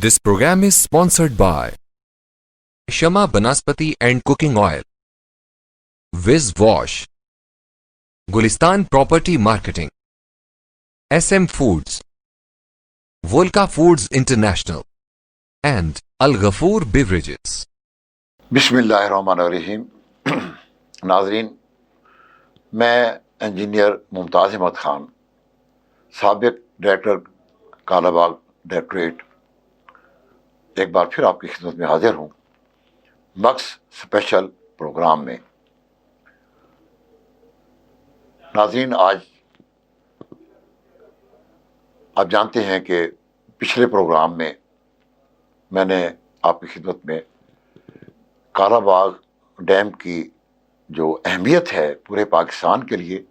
This program is sponsored by Shama Banaspati and Cooking Oil, Viz Wash, Gulistan Property Marketing, SM Foods, Volca Foods International, and Al Ghafoor Beverages. बिस्मिल्लाहिर्रहमानिर्रहीम। नाज़रीन, मैं engineer Mumtaz Ahmad Khan, साबिक़ director Kalabagh directorate, एक बार फिर आपकी खिदमत में हाजिर हूँ मक्स स्पेशल प्रोग्राम में। नाज़रीन, आज आप जानते हैं कि पिछले प्रोग्राम में मैंने आपकी खिदमत में कालाबाग डैम की जो अहमियत है पूरे पाकिस्तान के लिए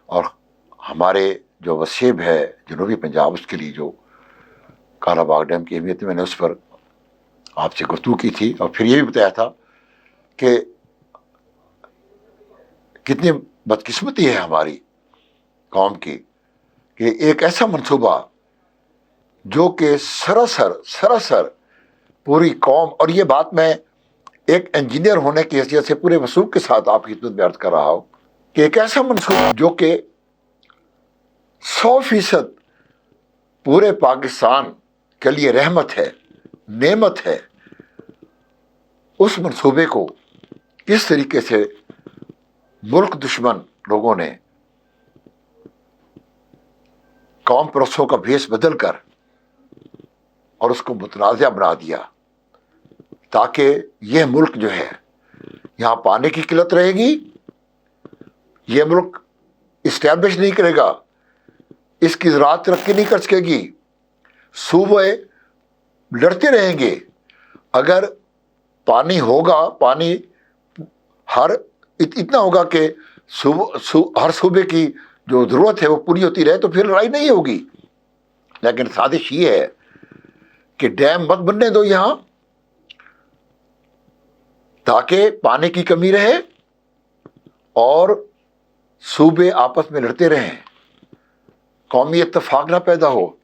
और हमारे जो वसीब है जनूबी पंजाब उसके लिए जो कालाबाग डैम की अहमियत है, मैंने उस पर आपसे गुफ्तगू की थी और फिर ये भी बताया था कि कितनी बदकिस्मती है हमारी कौम की कि एक ऐसा मंसूबा जो कि सरासर पूरी कौम, और ये बात मैं एक इंजीनियर होने की हैसियत से पूरे वसूख के साथ आपकी खिदमत में अर्ज कर रहा हूं कि एक ऐसा मंसूबा जो कि 100% पूरे पाकिस्तान के लिए रहमत है, नेमत है, उस मंसूबे को किस तरीके से मुल्क दुश्मन लोगों ने कौम परस्तों का भेष बदल कर और उसको मुतनाज़ा बना दिया ताकि यह मुल्क जो है यहाँ पानी की किल्लत रहेगी, यह मुल्क इस्टेब्लिश नहीं करेगा, इसकी ज़राअत तरक्की नहीं कर सकेगी, सूबे लड़ते रहेंगे। अगर पानी होगा, पानी हर इतना होगा कि हर सूबे की जो ज़रूरत है वो पूरी होती रहे तो फिर लड़ाई नहीं होगी। लेकिन साजिश ये है कि डैम मत बनने दो यहाँ ताकि पानी की कमी रहे और सूबे आपस में लड़ते रहें, कौमी इत्तेफाक ना पैदा हो।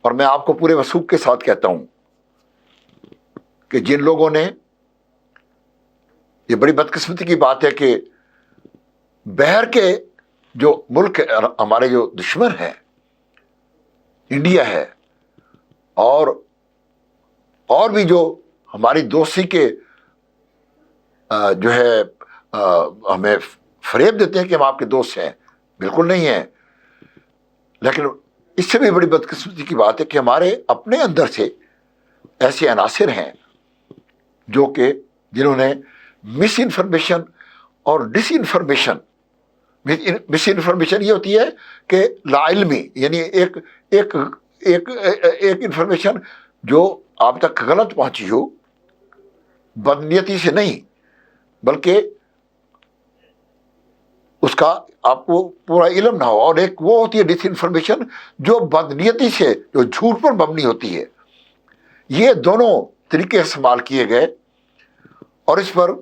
और मैं आपको पूरे वसूख के साथ कहता हूं कि जिन लोगों ने, ये बड़ी बदकिस्मती की बात है कि बहर के जो मुल्क हमारे जो दुश्मन है, इंडिया है, और भी जो हमारी दोस्ती के जो है हमें फरेब देते हैं कि हम आपके दोस्त हैं, बिल्कुल नहीं है। लेकिन इससे भी बड़ी बदकिस्मती की बात है कि हमारे अपने अंदर से ऐसे अनासिर हैं जो कि जिन्होंने मिस इन्फॉर्मेशन और डिसइन्फॉर्मेशन, मिस इन्फॉर्मेशन ये होती है कि लाइल्मी, यानी एक एक एक एक इन्फॉर्मेशन जो आप तक गलत पहुंची हो, बदनीयती से नहीं बल्कि उसका आपको पूरा इल्म ना हो, और एक वो होती है डिसइन्फॉर्मेशन जो बदनीयती से, जो झूठ पर मबनी होती है। ये दोनों तरीके इस्तेमाल किए गए और इस पर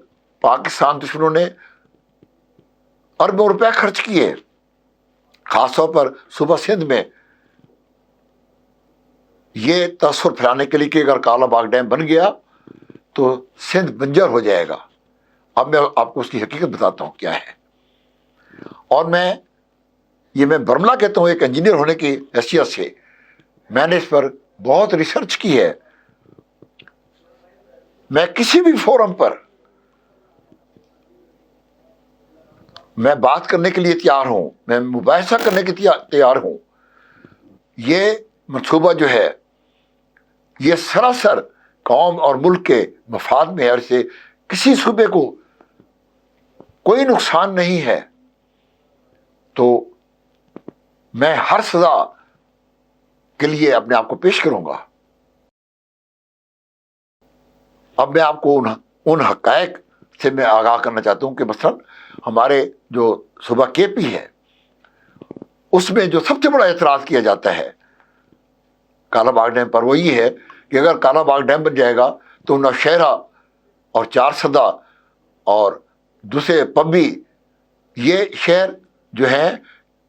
पाकिस्तान दुश्मनों ने अरबों रुपए खर्च किए, खासतौर पर सुबह सिंध में ये तसव्वुर फैलाने के लिए कि अगर कालाबाग डैम बन गया तो सिंध बंजर हो जाएगा। अब मैं आपको उसकी हकीकत बताता हूँ क्या है। और मैं बर्मला कहता हूँ, एक इंजीनियर होने की हैसियत से मैंने इस पर बहुत रिसर्च की है। मैं किसी भी फोरम पर मैं बात करने के लिए तैयार हूं, मैं मुबाहिसा करने के लिए तैयार हूं। ये मंसूबा जो है ये सरासर कौम और मुल्क के मफाद में है और इससे किसी सूबे को कोई नुकसान नहीं है। तो मैं हर सजा के लिए अपने आप को पेश करूंगा। अब मैं आपको उन हक़ाइक़ से मैं आगाह करना चाहता हूं कि मसलन हमारे जो सूबा केपी है उसमें जो सबसे बड़ा एतराज़ किया जाता है कालाबाग डैम पर वो ये है कि अगर कालाबाग डैम बन जाएगा तो नौशहरा और चारसदा और दूसरे पब्बी, ये शहर जो हैं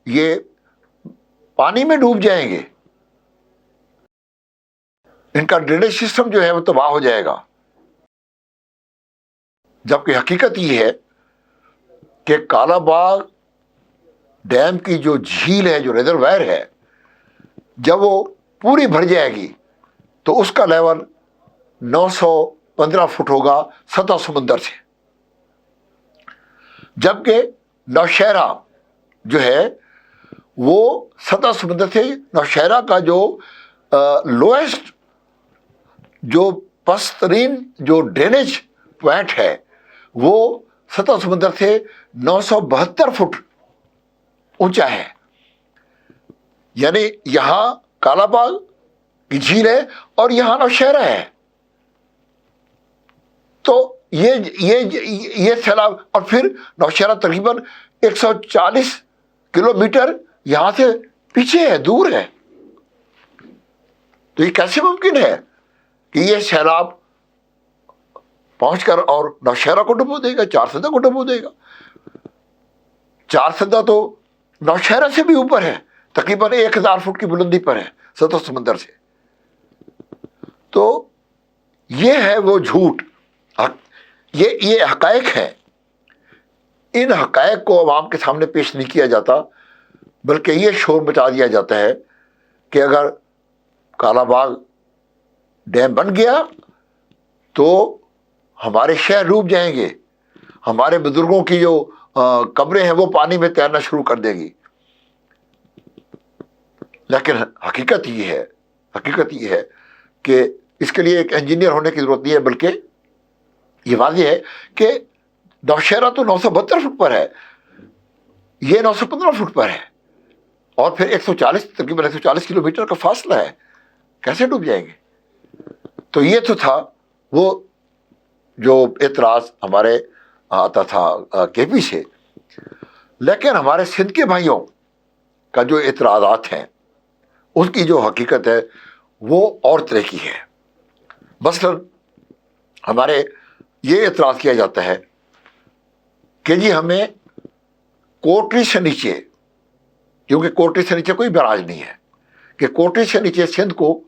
ये पानी में डूब जाएंगे। ان کا ڈرینیج سسٹم جو ہے وہ تباہ ہو جائے گا. جبکہ حقیقت یہ ہے کہ کالا باغ ڈیم کی جو جھیل ہے، جو ریزروائر ہے، جب وہ پوری بھر جائے گی تو اس کا لیول 915 فٹ ہوگا سطح سمندر سے. جبکہ نوشہرہ جو ہے وہ سطح سمندر سے، نوشہرہ کا جو لوئسٹ، جو پست ترین جو ڈرینیج پوائنٹ ہے، وہ سطح سمندر سے 972 فٹ اونچا ہے. یعنی یہاں کالا باغ کی جھیل ہے اور یہاں نوشہرہ ہے. تو یہ سیلاب، اور پھر نوشہرہ تقریباً 140 کلومیٹر یہاں سے پیچھے ہے، دور ہے. تو یہ کیسے ممکن ہے کہ یہ سیلاب پہنچ کر اور نوشہرہ کو ڈبو دے گا، چارسدہ کو ڈبو دے گا؟ چارسدہ تو نوشہرہ سے بھی اوپر ہے، تقریباً 1000 فٹ کی بلندی پر ہے سطح سمندر سے. تو یہ ہے وہ جھوٹ، یہ حقائق ہیں. ان حقائق کو عوام کے سامنے پیش نہیں کیا جاتا، بلکہ یہ شور مچا دیا جاتا ہے کہ اگر کالا باغ ڈیم بن گیا تو ہمارے شہر ڈوب جائیں گے، ہمارے بزرگوں کی جو قبریں ہیں وہ پانی میں تیرنا شروع کر دے گی. لیکن حقیقت یہ ہے کہ اس کے لیے ایک انجینئر ہونے کی ضرورت نہیں ہے، بلکہ یہ واضح ہے کہ نوشہرہ تو 972 فٹ پر ہے، یہ 915 فٹ پر ہے، اور پھر تقریباً 140 کلومیٹر کا فاصلہ ہے. کیسے ڈوب جائیں گے؟ تو یہ تو تھا وہ جو اعتراض ہمارے آتا تھا کے پی سے. لیکن ہمارے سندھ کے بھائیوں کا جو اعتراضات ہیں، اس کی جو حقیقت ہے وہ اور طرح کی ہے. مثلاً ہمارے یہ اعتراض کیا جاتا ہے کہ جی ہمیں کوٹری سے نیچے، کیونکہ کوٹری سے نیچے کوئی براج نہیں ہے، کہ کوٹری سے نیچے سندھ کو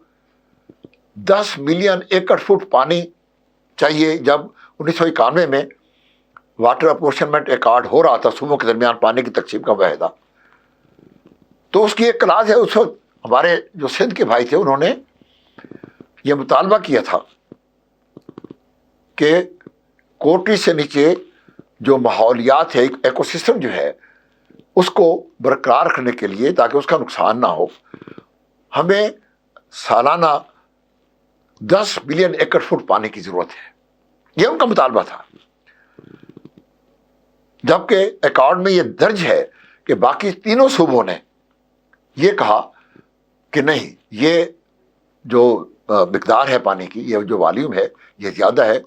10 ملین ایکڑ فٹ پانی چاہیے. جب 1991 میں واٹر اپورشنمنٹ ایکارڈ ہو رہا تھا صوبوں کے درمیان پانی کی تقسیم کا معاہدہ، تو اس کی ایک کلاس ہے. اس وقت ہمارے جو سندھ کے بھائی تھے انہوں نے یہ مطالبہ کیا تھا کہ کوٹری سے نیچے جو ماحولیات ہے، ایکو سسٹم جو ہے، اس کو برقرار رکھنے کے لیے، تاکہ اس کا نقصان نہ ہو، ہمیں سالانہ 10 ملین ایکڑ فٹ پانی کی ضرورت ہے. یہ ان کا مطالبہ تھا. جبکہ ایکارڈ میں یہ درج ہے کہ باقی تینوں صوبوں نے یہ کہا کہ نہیں، یہ جو مقدار ہے پانی کی، یہ جو والیوم ہے، یہ زیادہ ہے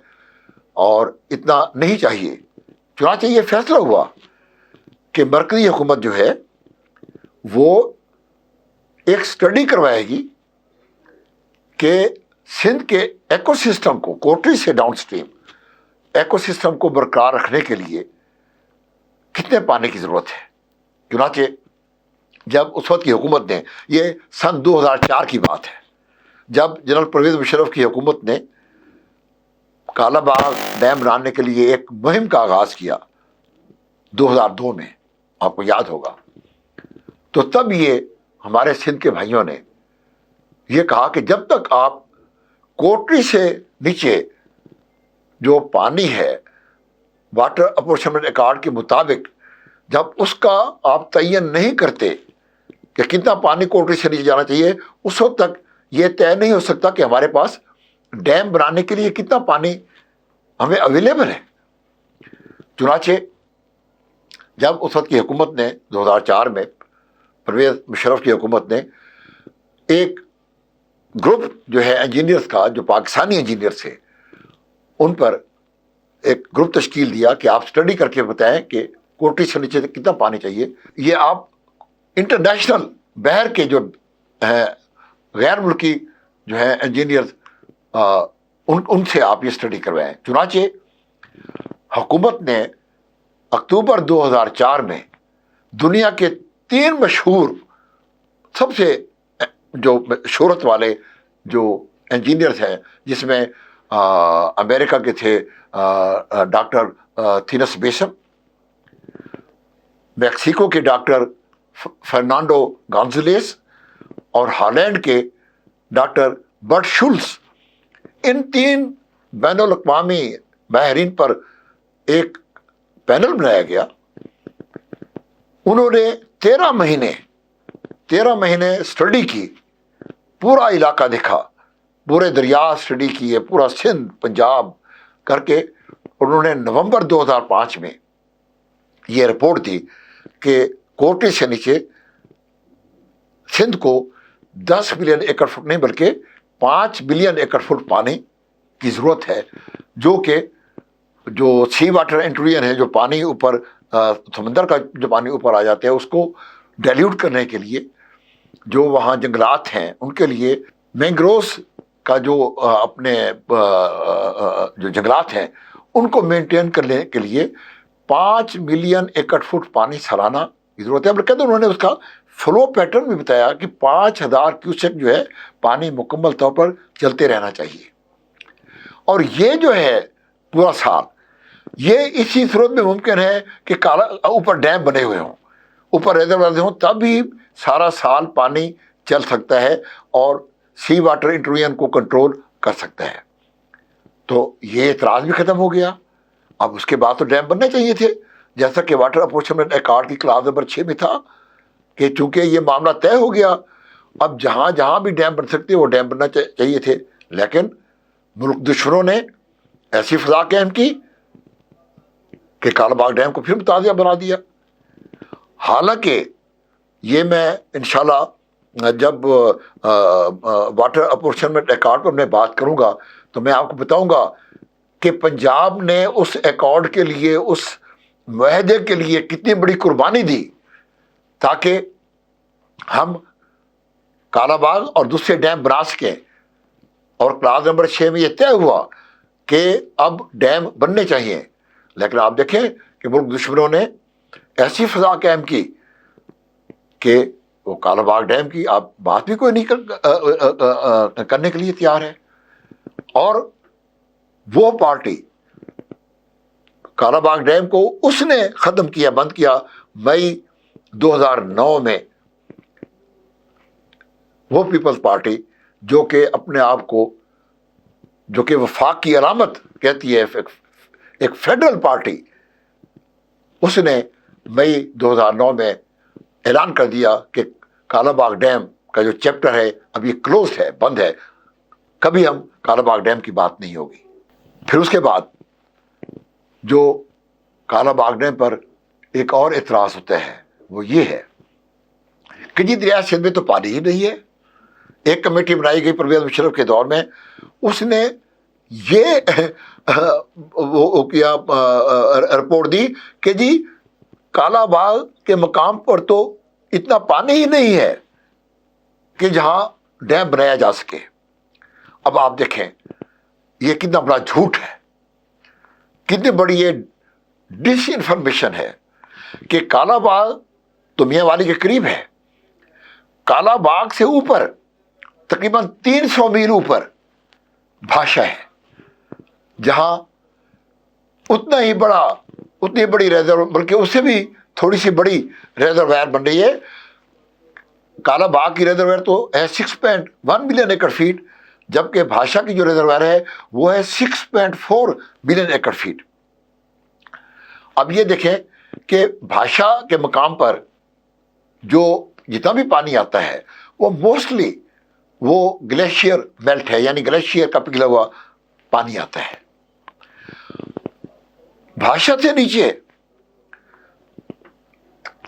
اور اتنا نہیں چاہیے. چنانچہ یہ فیصلہ ہوا کہ مرکزی حکومت جو ہے وہ ایک سٹڈی کروائے گی کہ سندھ کے ایکو سسٹم کو، کوٹری سے ڈاؤن سٹریم ایکو سسٹم کو برقرار رکھنے کے لیے کتنے پانی کی ضرورت ہے. چنانچہ جب اس وقت کی حکومت نے، یہ سن 2004 کی بات ہے، جب جنرل پرویز مشرف کی حکومت نے کالا باغ ڈیم بنانے کے لیے ایک مہم کا آغاز کیا 2002 میں، آپ کو یاد ہوگا، تو تب یہ ہمارے سندھ کے بھائیوں نے یہ کہا کہ جب تک آپ کوٹری سے نیچے جو پانی ہے واٹر اپورشنمنٹ ایکارڈ کے مطابق، جب اس کا آپ تعین نہیں کرتے کہ کتنا پانی کوٹری سے نیچے جانا چاہیے، اس وقت تک یہ طے نہیں ہو سکتا کہ ہمارے پاس ڈیم بنانے کے لیے کتنا پانی ہمیں اویلیبل ہے. چنانچہ جب اس وقت کی حکومت نے 2004 میں، پرویز مشرف کی حکومت نے ایک گروپ جو ہے انجینئرز کا، جو پاکستانی انجینئرز تھے، ان پر ایک گروپ تشکیل دیا کہ آپ سٹڈی کر کے بتائیں کہ کوٹری سے نیچے کتنا پانی چاہیے. یہ آپ انٹرنیشنل بحر کے جو غیر ملکی جو ہیں انجینئرز، ان سے آپ یہ سٹڈی کروائیں. چنانچہ حکومت نے اکتوبر 2004 میں دنیا کے 3 مشہور، سب سے جو شہرت والے جو इंजीनियर्स हैं, जिसमें अमेरिका के थे डॉक्टर थीनस बेसम, मैक्सिको के डॉक्टर फर्नांडो गॉन्जलेस और हॉलैंड के डॉक्टर बर्ट शुल्स। इन 3 बैनुल अक़वामी माहिरीन पर एक पैनल बनाया गया। उन्होंने 13 महीने स्टडी की, पूरा इलाका देखा, पूरे दरिया स्टडी किए, पूरा सिंध पंजाब करके उन्होंने नवंबर 2005 में ये रिपोर्ट दी कि कोटे से नीचे सिंध को 10 बिलियन एकड़ फुट नहीं बल्कि 5 बिलियन एकड़ फुट पानी की ज़रूरत है, जो सी वाटर इंट्रूजन है, जो पानी ऊपर समंदर का जो पानी ऊपर आ जाते हैं उसको डाइल्यूट करने के लिए, जो वहाँ जंगलात हैं उनके लिए मैंग्रोव्स का जो अपने जो जंगलात हैं उनको मेंटेन करने के लिए 5 मिलियन एकड़ फुट पानी सालाना की ज़रूरत है। बल्कि उन्होंने उसका फ्लो पैटर्न भी बताया कि 5000 क्यूसेक जो है पानी मुकम्मल तौर पर चलते रहना चाहिए। और ये जो है पूरा साल, ये इसी सूरत में मुमकिन है कि काला ऊपर डैम बने हुए हों, ऊपर रेजरवायर हों, तब भी सारा साल पानी चल सकता है और सी वाटर इंट्रूजन को कंट्रोल कर सकता है। तो ये एतराज़ भी ख़त्म हो गया। अब उसके बाद तो डैम बनने चाहिए थे, जैसा कि वाटर अपॉर्चुनिटी अकॉर्ड की क्लास नंबर 6 में था कि चूंकि ये मामला तय हो गया, अब जहाँ जहाँ भी डैम बन सकते वो डैम बनना चाहिए थे। लेकिन मुल्क दुश्मनों ने ऐसी फजा कायम की कि कालाबाग डैम को फिर मुताज़िया बना दिया। हालांकि ये मैं इंशाल्लाह जब वाटर अपॉर्चुनिटी अकॉर्ड पर मैं बात करूँगा तो मैं आपको बताऊँगा कि पंजाब ने उस अकॉर्ड के लिए, उस मुआहदे के लिए कितनी बड़ी कुर्बानी दी ताकि हम कालाबाग और दूसरे डैम बना सकें। और क्लास नंबर 6 में यह तय हुआ कि अब डैम बनने चाहिए। लेकिन आप देखें कि मुल्क दुश्मनों ने ऐसी फजा कायम की कि वो कालाबाग डैम की आप बात भी कोई नहीं करने के लिए तैयार है। और वो पार्टी कालाबाग डैम को उसने ख़त्म किया, बंद किया मई 2009 में। वो पीपल्स पार्टी जो कि अपने आप को, जो कि वफाक की अलामत कहती है, एक फेडरल पार्टी, उसने मई 2009 में ऐलान कर दिया कि कालाबाग डैम का जो चैप्टर है अब ये क्लोज है, बंद है, कभी हम कालाबाग डैम की बात नहीं होगी। फिर उसके बाद जो कालाबाग डैम पर एक और एतराज़ होता है वो ये है कि जी दरिया सिंध में तो पानी ही नहीं है। एक कमेटी बनाई गई परवेज़ मुशर्रफ के दौर में, उसने ये वो किया, रिपोर्ट दी कि जी कालाबाग के मकाम पर तो इतना पानी ही नहीं है कि जहां डैम बनाया जा सके। अब आप देखें ये कितना बड़ा झूठ है, कितनी बड़ी ये डिस इन्फॉर्मेशन है कि कालाबाग तो मियां वाली के करीब है। कालाबाग से ऊपर तकरीबन 300 मील ऊपर भाषा है, जहां उतनी बड़ी रिजर्व, बल्कि उससे भी थोड़ी सी बड़ी रिजर्वायर बन रही है। कालाबाग की रिजर्वायर तो है 6.1 मिलियन एकड़ फीट, जबकि भाषा की जो रिजर्वायर है वो है 6.4 मिलियन एकड़ फीट। अब ये देखें कि भाषा के मकाम पर जो जितना भी पानी आता है वो मोस्टली वो ग्लेशियर मेल्ट है, यानी ग्लेशियर का पिघला हुआ पानी आता है। भाषा से नीचे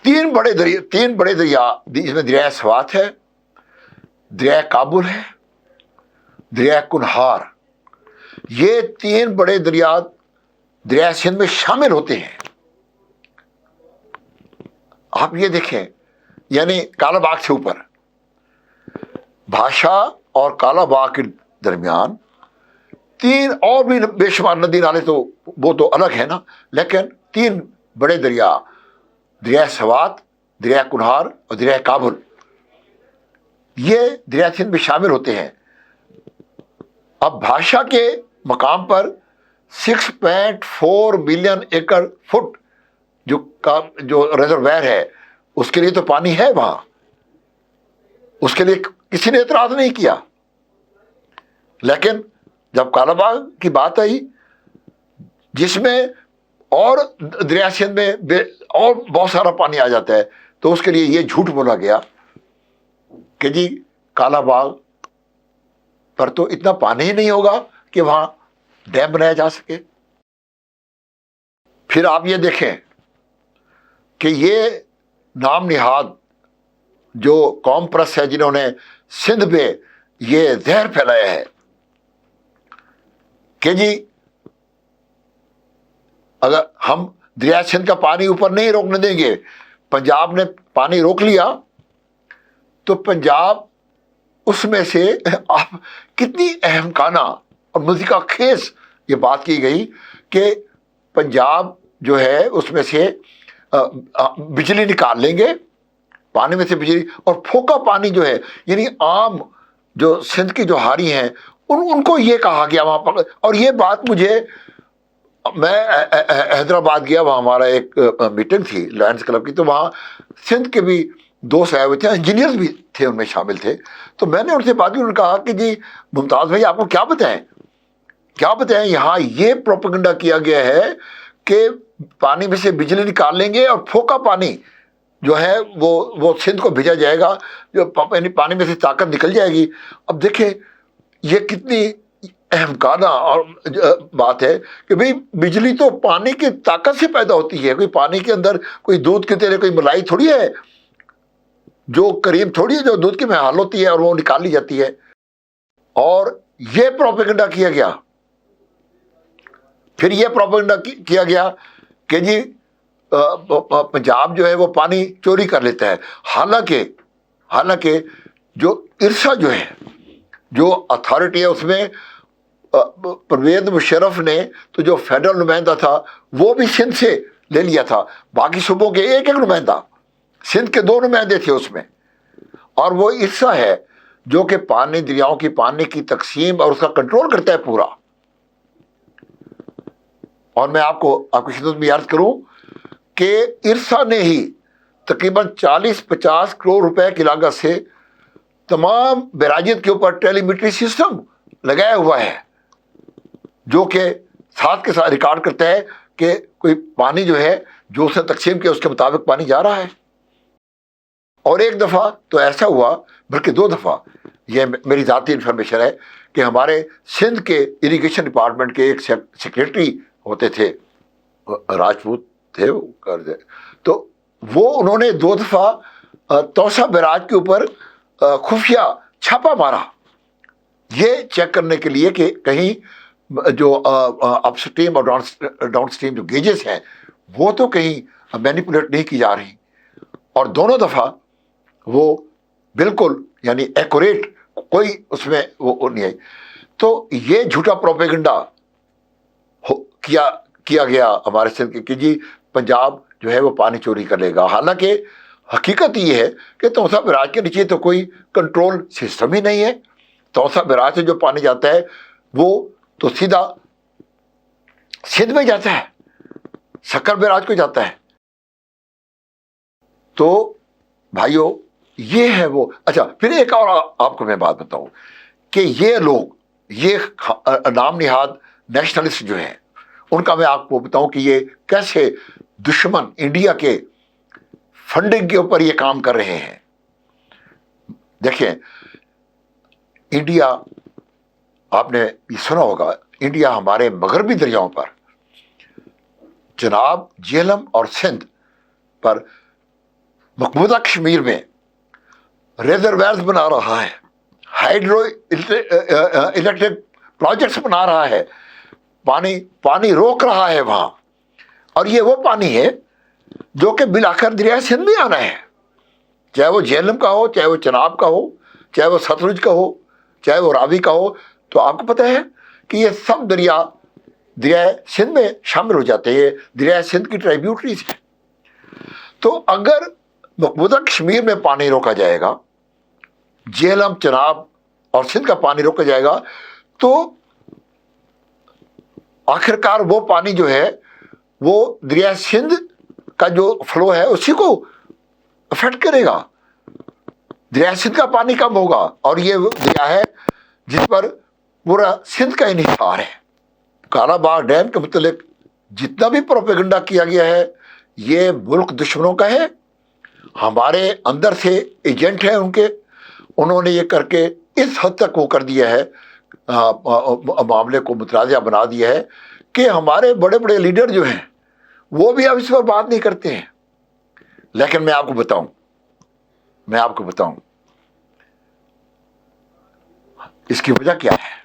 तीन बड़े दरिया, इसमें दरिया स्वात है, दरिया काबुल है, दरिया कुनहार। ये 3 बड़े दरिया सिंध में शामिल होते हैं। आप ये देखें, यानी कालाबाग से ऊपर भाषा और कालाबाग के दरमियान 3 और भी बेशुमार नदी नाले, तो वो तो अलग है ना, लेकिन 3 बड़े दरिया स्वात, दरिया कुनहार और दरिया काबुल, ये दरिया सिंध में शामिल होते हैं। अब भाषा के मकाम पर 6.4 मिलियन एकड़ फुट जो रिजर्वायर है, उसके लिए तो पानी है वहां, उसके लिए किसी ने एतराज नहीं किया। लेकिन जब कालाबाग की बात आई, जिसमें और दरिया सिंध में और बहुत सारा पानी आ जाता है, तो उसके लिए ये झूठ बोला गया कि जी कालाबाग पर तो इतना पानी ही नहीं होगा कि वहां डैम बनाया जा सके। फिर आप ये देखें कि ये नाम निहाद जो कौम परस्त है, जिन्होंने सिंध में ये जहर फैलाया है कि जी अगर हम दरिया सिंध का पानी ऊपर नहीं रोकने देंगे, पंजाब ने पानी रोक लिया तो पंजाब उसमें से, आप कितनी अहमकाना और मुज़िका खेस ये बात की गई कि पंजाब जो है उसमें से बिजली निकाल लेंगे, पानी में से बिजली, और फोका पानी जो है, यानी आम जो सिंध की जो हारी हैं उनको ये कहा गया वहाँ पर। और ये बात मैं हैदराबाद गया, वहाँ हमारा एक मीटिंग थी लायंस क्लब की, तो वहाँ सिंध के भी दोस्त आए हुए थे, इंजीनियर्स भी थे, उनमें शामिल थे। तो मैंने उनसे बात की, उन्होंने कहा कि जी मुमताज़ भाई आपको क्या बताएं, यहाँ ये प्रोपेगेंडा किया गया है कि पानी में से बिजली निकाल लेंगे और फोका पानी जो है वो सिंध को भेजा जाएगा, जो पानी में से ताकत निकल जाएगी। अब देखें ये कितनी अहमकाना और बात है कि भाई बिजली तो पानी की ताकत से पैदा होती है, कोई पानी के अंदर कोई दूध की तरह कोई मलाई थोड़ी है, जो करीम थोड़ी है, जो दूध की मिसाल होती है और वो निकाल ली जाती है। और ये प्रोपेगेंडा किया गया, फिर ये प्रोपेगेंडा किया गया कि जी पंजाब जो है वो पानी चोरी कर लेता है। हालांकि जो इरसा जो है, जो अथॉरिटी है, उसमें परवेज मुशर्रफ ने तो जो फेडरल नुमाइंदा था वो भी सिंध से ले लिया था, बाकी सूबों के एक नुमाइंदा, सिंध के 2 नुमाइंदे थे उसमें। और वो इरसा है जो कि पानी, दरियाओं की पानी की तकसीम और उसका कंट्रोल करता है पूरा। और मैं आपकी खिदमत में अर्ज करूं कि इरसा ने ही तकरीबन 40-50 करोड़ रुपए की लागत से तमाम बराजियत के ऊपर टेलीमेट्री सिस्टम लगाया हुआ है, जो कि साथ के साथ रिकॉर्ड करता है कि कोई पानी जो है जो उसने तकसीम किया उसके मुताबिक पानी जा रहा है। और एक दफ़ा तो ऐसा हुआ, बल्कि 2 दफ़ा, ये मेरी ज़ाती इन्फॉर्मेशन है कि हमारे सिंध के इरिगेशन डिपार्टमेंट के एक सेक्रेटरी होते थे, राजपूत थे वो, तो वो उन्होंने 2 दफ़ा तौसा बैराज के ऊपर खुफिया छापा मारा, ये चेक करने के लिए कि कहीं जो अपस्ट्रीम और डाउनस्ट्रीम जो गेजेस हैं वो तो कहीं मैनिपुलेट नहीं की जा रही। और दोनों दफ़ा वो बिल्कुल यानी एक्यूरेट, कोई उसमें वो नहीं आई। तो ये झूठा प्रोपेगेंडा किया गया हमारे सिंध कि जी पंजाब जो है वो पानी चोरी कर लेगा। हालांकि हकीकत ये है कि तौसा बैराज के नीचे तो कोई कंट्रोल सिस्टम ही नहीं है। तौसा बैराज से जो पानी जाता है वो तो सीधा सिंध में जाता है, सक्कर बैराज को जाता है। तो भाइयों ये है वो। अच्छा, फिर एक और आपको मैं बात बताऊं कि ये लोग, ये नाम निहाद नेशनलिस्ट जो हैं, उनका मैं आपको बताऊं कि ये कैसे दुश्मन इंडिया के फंडिंग के ऊपर ये काम कर रहे हैं। देखिए इंडिया, आपने ये सुना होगा, इंडिया हमारे मगरबी दरियाओं पर, चनाब, झेलम और सिंध पर मकबूजा कश्मीर में रिजर्वायर्स बना रहा है, हाइड्रो इलेक्ट्रिक प्रोजेक्ट्स बना रहा है, पानी रोक रहा है वहां। और ये वो पानी है जो कि बिलाकर दरिया सिंध में आना है, चाहे वो झेलम का हो, चाहे वो चनाब का हो, चाहे वो सतलुज का हो, चाहे वो रावी का हो। तो आपको पता है कि ये सब दरिया सिंध में शामिल हो जाते हैं, दरिया सिंध की ट्राइब्यूटरीज है। तो अगर मकबूजा कश्मीर में पानी रोका जाएगा, झेलम, चनाब और सिंध का पानी रोका जाएगा, तो आखिरकार वो पानी जो है वो दरिया सिंध का जो फ्लो है उसी को अफेक्ट करेगा। दरिया सिंध का पानी कम होगा और ये वो दरिया है जिस पर पूरा सिंध का इन्हिसार है। कालाबाग डैम के मुतालिक जितना भी प्रोपेगेंडा किया गया है ये मुल्क दुश्मनों का है, हमारे अंदर से एजेंट हैं उनके, उन्होंने ये करके इस हद तक वो कर दिया है, मामले को मुतनाज़ा बना दिया है कि हमारे बड़े बड़े लीडर जो हैं वो भी अब इस पर बात नहीं करते हैं। लेकिन मैं आपको बताऊं इसकी वजह क्या है।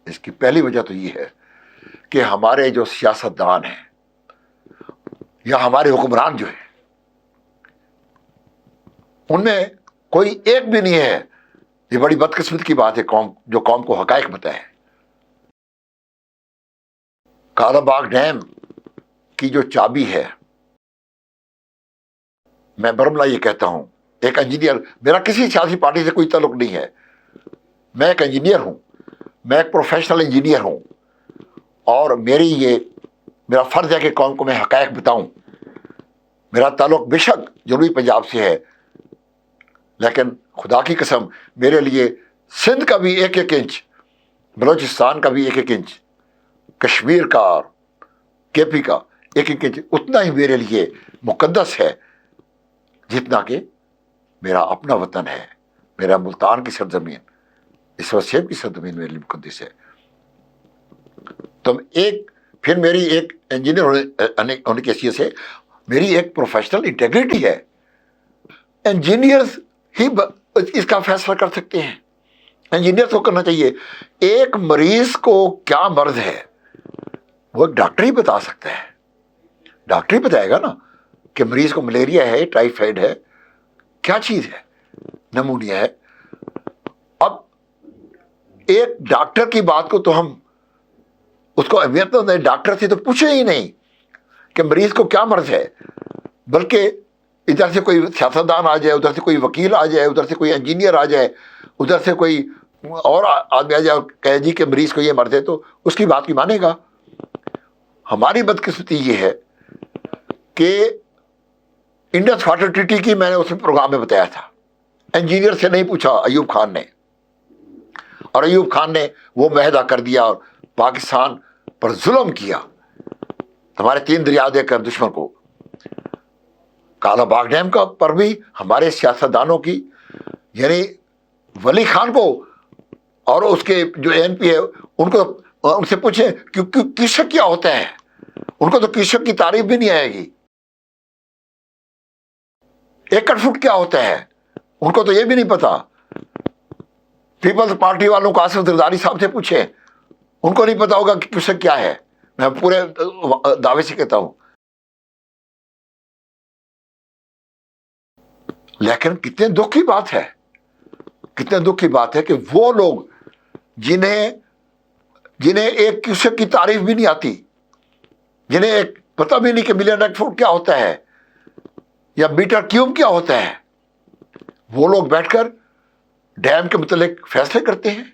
इसकी पहली वजह तो ये है कि हमारे जो सियासतदान हैं या हमारे हुक्मरान जो हैं उनमें कोई एक भी नहीं है, ये बड़ी बदकिस्मत की बात है, जो कौम को हकायक बताए। कालाबाग डैम की जो चाबी है, मैं बरमला ये कहता हूं, एक इंजीनियर, मेरा किसी सियासी पार्टी से कोई ताल्लुक नहीं है, मैं एक इंजीनियर हूं, मैं एक प्रोफेशनल इंजीनियर हूं और मेरा फर्ज है कि कौम को मैं हकायक बताऊं। मेरा ताल्लुक बेशक जनूबी पंजाब से है, लेकिन खुदा की कसम मेरे लिए सिंध का भी एक एक इंच, बलोचिस्तान का भी एक एक इंच, कश्मीर का, केपी का एक एक इंच उतना ही मेरे लिए मुकद्दस है जितना कि मेरा अपना वतन है, मेरा मुल्तान की सरजमीन, इस वसीब की सरजमीन मेरे लिए मुकद्दस है। तो फिर मेरी एक इंजीनियर होने की हैसियत से मेरी एक प्रोफेशनल इंटेग्रिटी है। इंजीनियर्स ही इसका फैसला कर सकते हैं, इंजीनियर्स को करना चाहिए। एक मरीज को क्या मर्ज है वो एक डॉक्टर ही बता सकता है, डॉक्टर ही बताएगा ना कि मरीज को मलेरिया है, टाइफाइड है, क्या चीज है, नमूनिया है। अब एक डॉक्टर की बात को तो हम उसको अहमियत तो नहीं, डॉक्टर से तो पूछे ही नहीं कि मरीज को क्या मर्ज है, बल्कि इधर से कोई सियासतदान आ जाए, उधर से कोई वकील आ जाए, उधर से कोई इंजीनियर आ जाए, उधर से कोई और आदमी आ जाए और कहे जी कि मरीज को ये मर्ज है, तो उसकी बात की मानेगा। हमारी बदकिस्मती ये है कि इंडस वाटर ट्रीटी की मैंने उस प्रोग्राम में बताया था, इंजीनियर से नहीं पूछा अयूब खान ने, और अयूब खान ने वो महदा कर दिया और पाकिस्तान पर जुल्म किया, हमारे 3 दरिया देकर दुश्मन को। कालाबाग डैम का पर भी हमारे सियासतदानों की, यानी वली खान को और उसके जो एनपी है उनको, उनसे पूछे कृषक क्या होता है, उनको तो कृषक की तारीफ भी नहीं आएगी। एकड़ फुट क्या होता है उनको तो ये भी नहीं पता। पीपल्स पार्टी वालों को आसिफ जरदारी साहब से पूछे, उनको नहीं पता होगा कि कृषक क्या है। मैं पूरे दावे से कहता हूं। लेकिन कितने दुख की बात है, कितने दुख की बात है कि वो लोग जिन्हें एक कृषक की तारीफ भी नहीं आती, जिन्हें एक पता भी नहीं कि मिलियन फुट क्या होता है या मीटर क्यूब क्या होता है, वो लोग बैठकर डैम के मुतालिक फैसले करते हैं।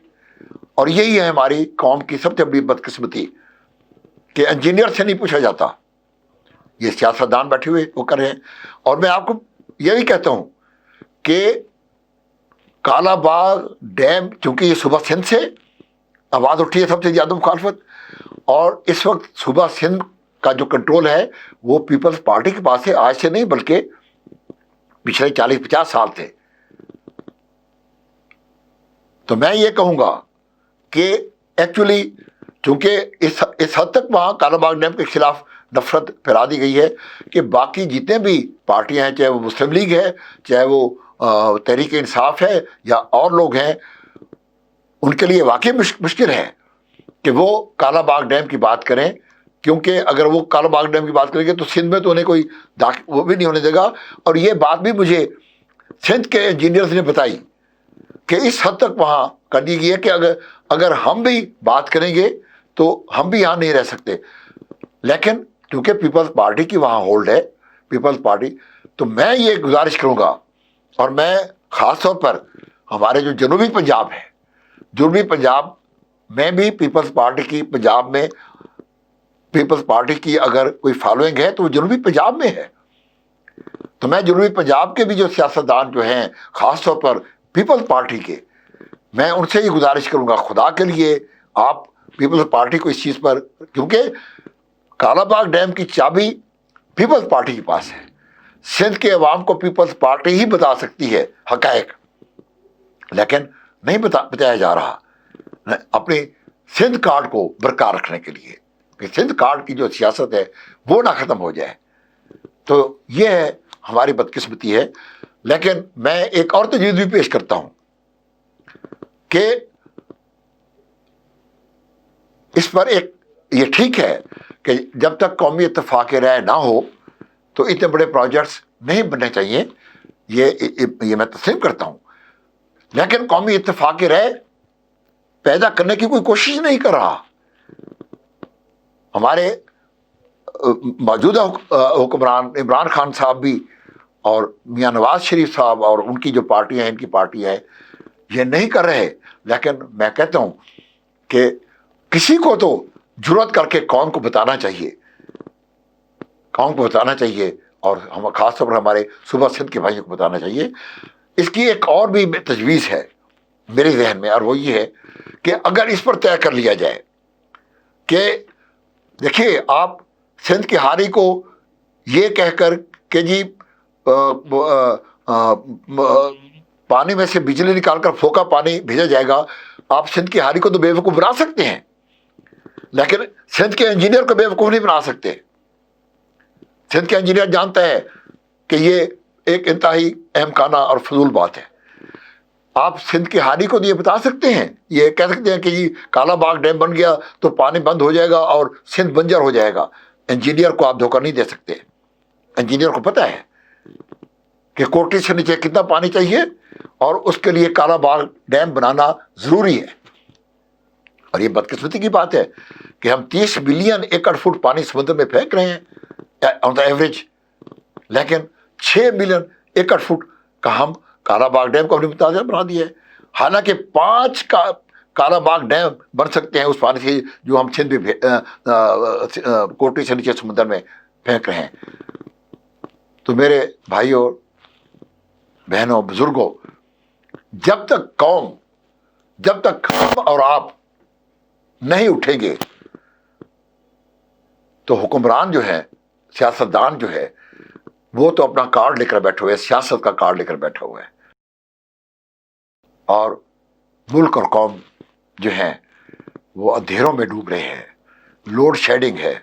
और यही है हमारी कौम की सबसे बड़ी बदकिस्मती कि इंजीनियर से नहीं पूछा जाता, ये सियासतदान बैठे हुए वो कर रहे हैं। और मैं आपको यह भी कहता हूं कि कालाबाग डैम, चूंकि ये सूबा सिंध से आवाज़ उठी है सबसे ज़्यादा मुखालफत, और इस वक्त सूबा सिंध का जो कंट्रोल है वो पीपल्स पार्टी के पास है, आज से नहीं बल्कि पिछले 40-50 साल थे। तो मैं ये कहूँगा कि एक्चुअली चूंकि इस हद तक वहाँ कालाबाग डैम के खिलाफ नफरत फैला दी गई है कि बाकी जितने भी पार्टियां हैं, चाहे वो मुस्लिम लीग है, चाहे वो तहरीक इंसाफ है या और लोग हैं, उनके लिए वाकई मुश्किल है कि वो कालाबाग डैम की बात करें, क्योंकि अगर वो कालाबाग डैम की बात करेंगे तो सिंध में तो उन्हें कोई वो भी नहीं होने देगा। और ये बात भी मुझे सिंध के इंजीनियर्स ने बताई कि इस हद तक वहाँ कर दी गई है कि अगर हम भी बात करेंगे तो हम भी यहाँ नहीं रह सकते। लेकिन क्योंकि पीपल्स पार्टी की वहाँ होल्ड है, पीपल्स पार्टी, तो मैं ये गुजारिश करूँगा, और मैं ख़ास तौर पर हमारे जो जनूबी पंजाब है, जनूबी पंजाब में भी पीपल्स पार्टी की पंजाब में پیپلز پارٹی کی اگر کوئی فالوئنگ ہے تو وہ جنوبی پنجاب میں ہے. تو میں جنوبی پنجاب کے بھی جو سیاستدان جو ہیں, خاص طور پر پیپلز پارٹی کے, میں ان سے یہ گزارش کروں گا, خدا کے لیے آپ پیپلز پارٹی کو اس چیز پر, کیونکہ کالا باغ ڈیم کی چابی پیپلز پارٹی کے پاس ہے. سندھ کے عوام کو پیپلز پارٹی ہی بتا سکتی ہے حقائق, لیکن نہیں بتایا جا رہا اپنی سندھ کارڈ کو برقرار رکھنے کے لیے, کہ سندھ کارڈ کی جو سیاست ہے وہ نہ ختم ہو جائے. تو یہ ہے ہماری بدقسمتی ہے. لیکن میں ایک اور تجویز بھی پیش کرتا ہوں کہ اس پر ایک یہ ٹھیک ہے کہ جب تک قومی اتفاق رائے نہ ہو تو اتنے بڑے پروجیکٹس نہیں بننے چاہیے, یہ میں تسلیم کرتا ہوں. لیکن قومی اتفاق رائے پیدا کرنے کی کوئی کوشش نہیں کر رہا. ہمارے موجودہ حکمران عمران خان صاحب بھی اور میاں نواز شریف صاحب اور ان کی جو پارٹیاں ہیں, ان کی پارٹیاں ہیں, یہ نہیں کر رہے. لیکن میں کہتا ہوں کہ کسی کو تو جرأت کر کے قوم کو بتانا چاہیے, قوم کو بتانا چاہیے, اور ہم خاص طور پر ہمارے صوبہ سندھ کے بھائیوں کو بتانا چاہیے. اس کی ایک اور بھی تجویز ہے میرے ذہن میں, اور وہ یہ ہے کہ اگر اس پر طے کر لیا جائے کہ دیکھیے آپ سندھ کی ہاری کو یہ کہہ کر کہ جی پانی میں سے بجلی نکال کر پھوکا پانی بھیجا جائے گا, آپ سندھ کی ہاری کو تو بے وقوف بنا سکتے ہیں, لیکن سندھ کے انجینئر کو بے وقوف نہیں بنا سکتے. سندھ کے انجینئر جانتا ہے کہ یہ ایک انتہائی اہم کانہ اور فضول بات ہے. آپ سندھ کی ہاری کو یہ بتا سکتے ہیں, یہ کہہ سکتے ہیں کہ جی کالا باغ ڈیم بن گیا تو پانی بند ہو جائے گا اور سندھ بنجر ہو جائے گا. انجینئر کو آپ دھوکہ نہیں دے سکتے. انجینئر کو پتہ ہے کہ کوٹی سے نیچے کتنا پانی چاہیے اور اس کے لیے کالا باغ ڈیم بنانا ضروری ہے. اور یہ بدقسمتی کی بات ہے کہ ہم 30 بلین ایکڑ فٹ پانی سمندر میں پھینک رہے ہیں آن دا ایوریج, لیکن 6 ملین ایکڑ فٹ کا ہم کالا باغ ڈیم کو اپنی متاثر بنا دیا ہے. حالانکہ 5 کالا باغ ڈیم بن سکتے ہیں اس پانی سے جو ہم سندھ میں کوٹی سے نیچے سمندر میں پھینک رہے ہیں. تو میرے بھائیوں بہنوں بزرگوں, جب تک ہم اور آپ نہیں اٹھیں گے تو حکمران جو ہے, سیاستدان جو ہے, وہ تو اپنا کارڈ لے کر بیٹھے ہوئے, سیاست کا کارڈ لے کر بیٹھا ہوا ہے, اور ملک اور قوم جو ہیں وہ اندھیروں میں ڈوب رہے ہیں. لوڈ شیڈنگ ہے,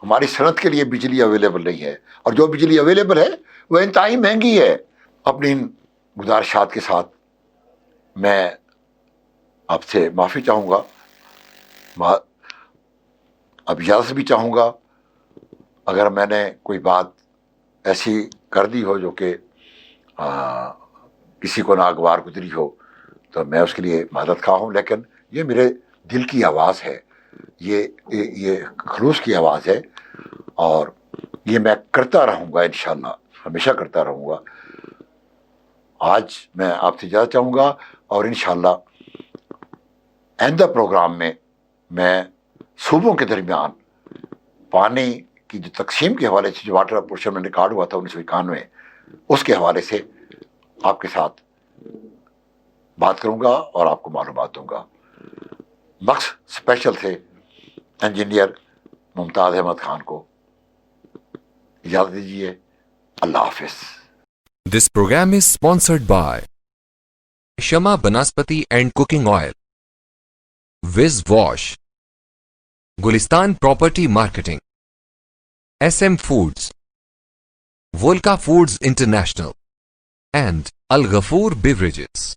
ہماری صنعت کے لیے بجلی اویلیبل نہیں ہے, اور جو بجلی اویلیبل ہے وہ انتہائی مہنگی ہے. اپنی ان گزارشات کے ساتھ میں آپ سے معافی چاہوں گا, اب اجازت بھی چاہوں گا اگر میں نے کوئی بات ایسی کر دی ہو جو کہ کسی کو ناگوار گزری ہو, تو میں اس کے لیے معذرت خواہ ہوں. لیکن یہ میرے دل کی آواز ہے, یہ خلوص کی آواز ہے, اور یہ میں کرتا رہوں گا انشاءاللہ, ہمیشہ کرتا رہوں گا. آج میں آپ سے اجازت چاہوں گا, اور انشاءاللہ آئندہ پروگرام میں صوبوں کے درمیان پانی کی جو تقسیم کے حوالے سے جو واٹر اپورشن میں ریکارڈ ہوا تھا 1991, اس کے حوالے سے آپ کے ساتھ بات کروں گا اور آپ کو معلومات دوں گا. مکس اسپیشل سے انجینئر ممتاز احمد خان کو اجازت دیجیے. اللہ حافظ. This program is sponsored by Shama Banaspati and Cooking Oil, Viz Wash, Gulistan Property Marketing, SM Foods, Volca Foods International, and Al Ghafoor Beverages.